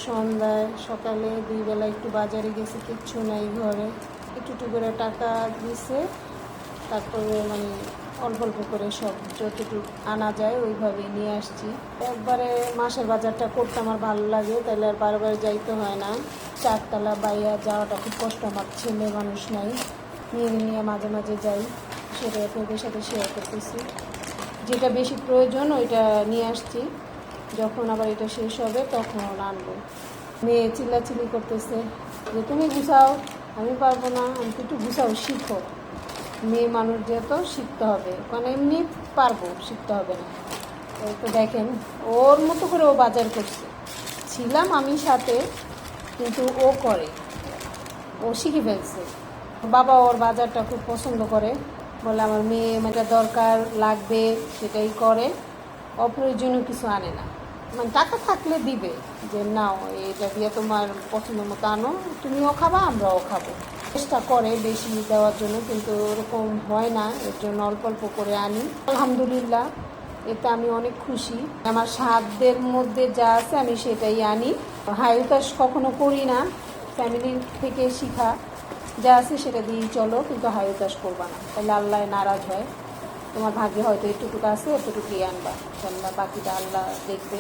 সন্ধ্যায় সকালে 2 বেলা একটু বাজারে গেছি, কিচ্ছু নাই ঘরে। একটু করে টাকা দিছে, তারপরে মানে অল্প অল্প করে সব যতটুকু আনা যায় ওইভাবে নিয়ে আসছি। একবারে মাসের বাজারটা করতে আমার ভালো লাগে, তাহলে আর বারবার যাইতে হয় না। 4 তলা বাইয়া যাওয়াটা খুব কষ্ট, আমার ছেলে মানুষ নাই, নিয়ে মাঝে মাঝে যাই, সেটা আপনাদের সাথে শেয়ার করতেছি। যেটা বেশি প্রয়োজন ওইটা নিয়ে আসছি, যখন আবার এটা শেষ হবে তখন আনবো। মেয়ে চিল্লাচিল্লি করতেছে যে তুমি গুছাও, আমি পারবো না। আমি একটু গুছাও, শিখো, মেয়ে মানুষ যেহেতু শিখতে হবে, কারণ এমনি পারবো, শিখতে হবে না। তো দেখেন ওর মতো করে ও বাজার করছে, ছিলাম আমি সাথে, কিন্তু ও করে, ও শিখে ফেলছে। বাবা ওর বাজারটা খুব পছন্দ করে, বলে আমার মেয়ে এটা দরকার লাগবে সেটাই করে, অপ্রয়োজনীয় কিছু আনে না। মানে টাকা থাকলে দিবে যে নাও এটা দিয়ে তোমার পছন্দ মতো আনো, তুমিও খাবা আমরাও খাবো, চেষ্টা করে বেশি দেওয়ার জন্য, কিন্তু ওরকম হয় না, এর জন্য অল্প অল্প করে আনি। আলহামদুলিল্লাহ, এতে আমি অনেক খুশি। আমার সাধ্যের মধ্যে যা আছে আমি সেটাই আনি। হাই উতাস কখনো করি না, ফ্যামিলি থেকে শিখা যা আছে সেটা দিয়েই চলো, কিন্তু হাই উতাস করবা না, তাহলে আল্লাহ নারাজ হয়। তোমার ভাগ্যে হয়তো এতটুকু আছে, এতটুকুই আনবা, আল্লাহ বাকিটা আল্লাহ দেখবে।